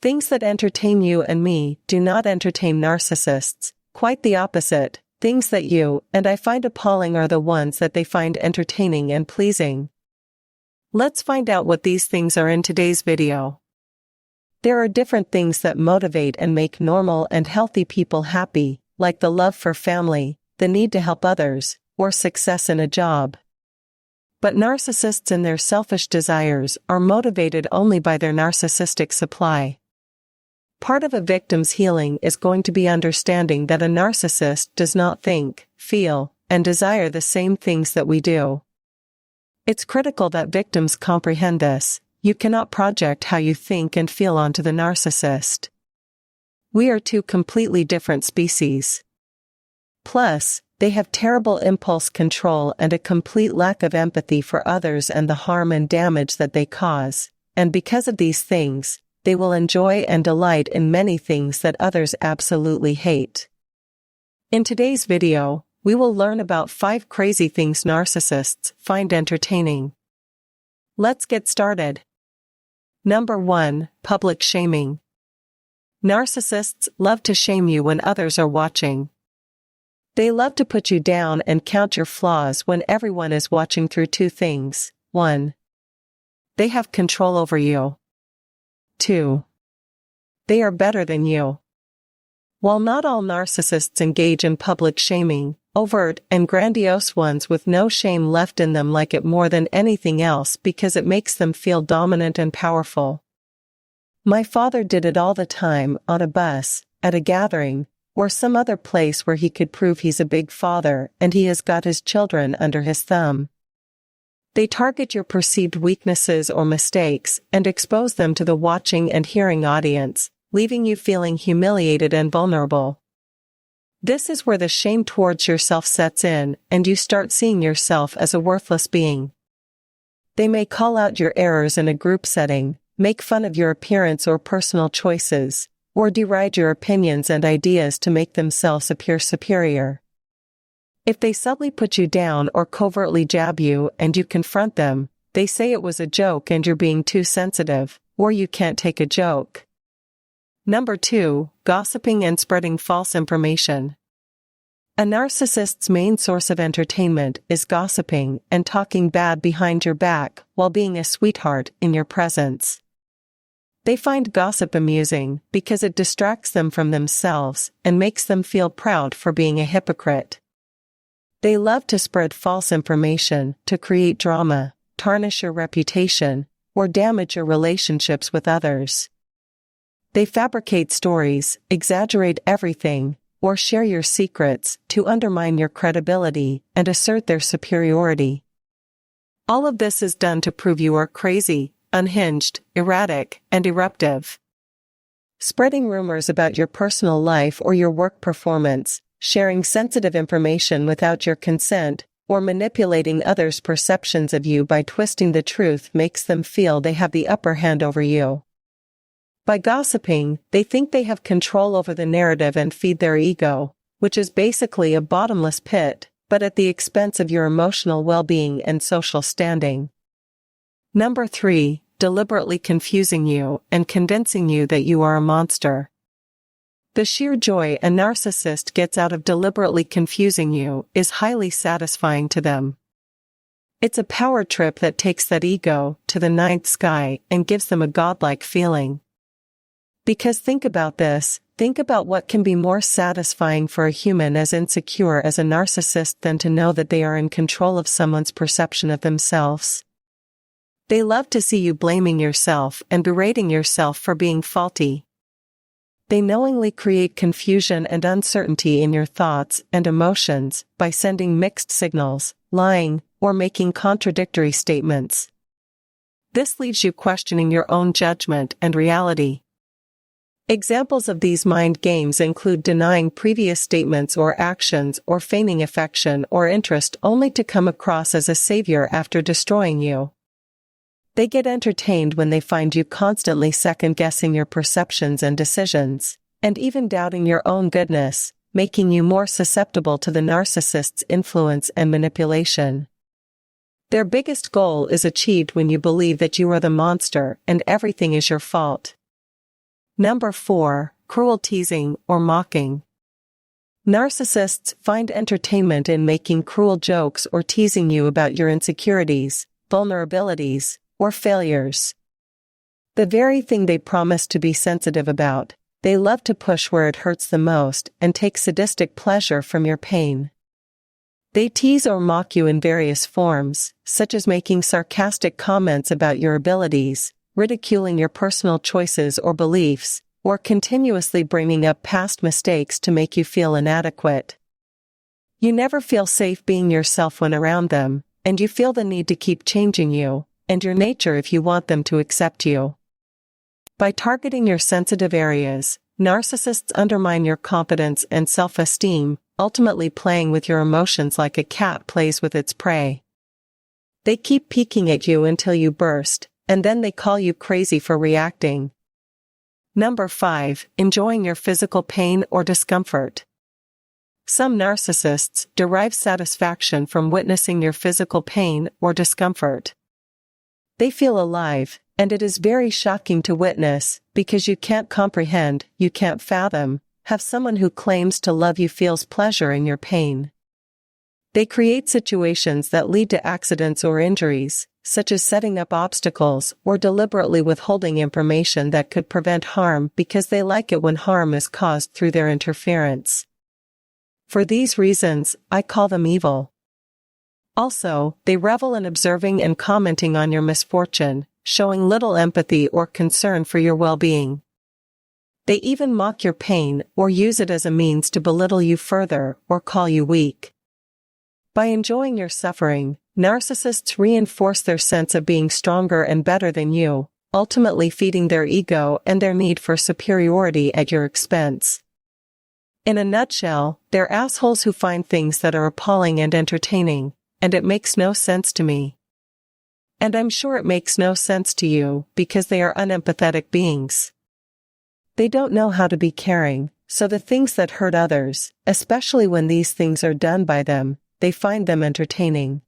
Things that entertain you and me do not entertain narcissists. Quite the opposite. Things that you and I find appalling are the ones that they find entertaining and pleasing. Let's find out what these things are in today's video. There are different things that motivate and make normal and healthy people happy, like the love for family, the need to help others, or success in a job. But narcissists and their selfish desires are motivated only by their narcissistic supply. Part of a victim's healing is going to be understanding that a narcissist does not think, feel, and desire the same things that we do. It's critical that victims comprehend this. You cannot project how you think and feel onto the narcissist. We are two completely different species. Plus, they have terrible impulse control and a complete lack of empathy for others and the harm and damage that they cause, and because of these things, they will enjoy and delight in many things that others absolutely hate. In today's video, we will learn about 5 crazy things narcissists find entertaining. Let's get started. Number 1, public shaming. Narcissists love to shame you when others are watching. They love to put you down and count your flaws when everyone is watching through 2 things. 1. They have control over you. 2. They are better than you. While not all narcissists engage in public shaming, overt and grandiose ones with no shame left in them like it more than anything else because it makes them feel dominant and powerful. My father did it all the time, on a bus, at a gathering, or some other place where he could prove he's a big father and he has got his children under his thumb. They target your perceived weaknesses or mistakes and expose them to the watching and hearing audience, leaving you feeling humiliated and vulnerable. This is where the shame towards yourself sets in, and you start seeing yourself as a worthless being. They may call out your errors in a group setting, make fun of your appearance or personal choices, or deride your opinions and ideas to make themselves appear superior. If they subtly put you down or covertly jab you and you confront them, they say it was a joke and you're being too sensitive, or you can't take a joke. Number 2, gossiping and spreading false information. A narcissist's main source of entertainment is gossiping and talking bad behind your back while being a sweetheart in your presence. They find gossip amusing because it distracts them from themselves and makes them feel proud for being a hypocrite. They love to spread false information to create drama, tarnish your reputation, or damage your relationships with others. They fabricate stories, exaggerate everything, or share your secrets to undermine your credibility and assert their superiority. All of this is done to prove you are crazy, unhinged, erratic, and eruptive. Spreading rumors about your personal life or your work performance, sharing sensitive information without your consent, or manipulating others' perceptions of you by twisting the truth makes them feel they have the upper hand over you. By gossiping, they think they have control over the narrative and feed their ego, which is basically a bottomless pit, but at the expense of your emotional well-being and social standing. Number 3, deliberately confusing you and convincing you that you are a monster. The sheer joy a narcissist gets out of deliberately confusing you is highly satisfying to them. It's a power trip that takes that ego to the 9th sky and gives them a godlike feeling. Because think about this, think about what can be more satisfying for a human as insecure as a narcissist than to know that they are in control of someone's perception of themselves. They love to see you blaming yourself and berating yourself for being faulty. They knowingly create confusion and uncertainty in your thoughts and emotions by sending mixed signals, lying, or making contradictory statements. This leaves you questioning your own judgment and reality. Examples of these mind games include denying previous statements or actions or feigning affection or interest only to come across as a savior after destroying you. They get entertained when they find you constantly second-guessing your perceptions and decisions, and even doubting your own goodness, making you more susceptible to the narcissist's influence and manipulation. Their biggest goal is achieved when you believe that you are the monster and everything is your fault. Number 4, cruel teasing or mocking. Narcissists find entertainment in making cruel jokes or teasing you about your insecurities, vulnerabilities, or failures. The very thing they promise to be sensitive about, they love to push where it hurts the most and take sadistic pleasure from your pain. They tease or mock you in various forms, such as making sarcastic comments about your abilities, ridiculing your personal choices or beliefs, or continuously bringing up past mistakes to make you feel inadequate. You never feel safe being yourself when around them, and you feel the need to keep changing you and your nature if you want them to accept you. By targeting your sensitive areas, narcissists undermine your confidence and self-esteem, ultimately playing with your emotions like a cat plays with its prey. They keep peeking at you until you burst, and then they call you crazy for reacting. Number 5, enjoying your physical pain or discomfort. Some narcissists derive satisfaction from witnessing your physical pain or discomfort. They feel alive, and it is very shocking to witness, because you can't comprehend, you can't fathom, have someone who claims to love you feels pleasure in your pain. They create situations that lead to accidents or injuries, such as setting up obstacles or deliberately withholding information that could prevent harm because they like it when harm is caused through their interference. For these reasons, I call them evil. Also, they revel in observing and commenting on your misfortune, showing little empathy or concern for your well-being. They even mock your pain or use it as a means to belittle you further or call you weak. By enjoying your suffering, narcissists reinforce their sense of being stronger and better than you, ultimately feeding their ego and their need for superiority at your expense. In a nutshell, they're assholes who find things that are appalling and entertaining, and it makes no sense to me. And I'm sure it makes no sense to you, because they are unempathetic beings. They don't know how to be caring, so the things that hurt others, especially when these things are done by them, they find them entertaining.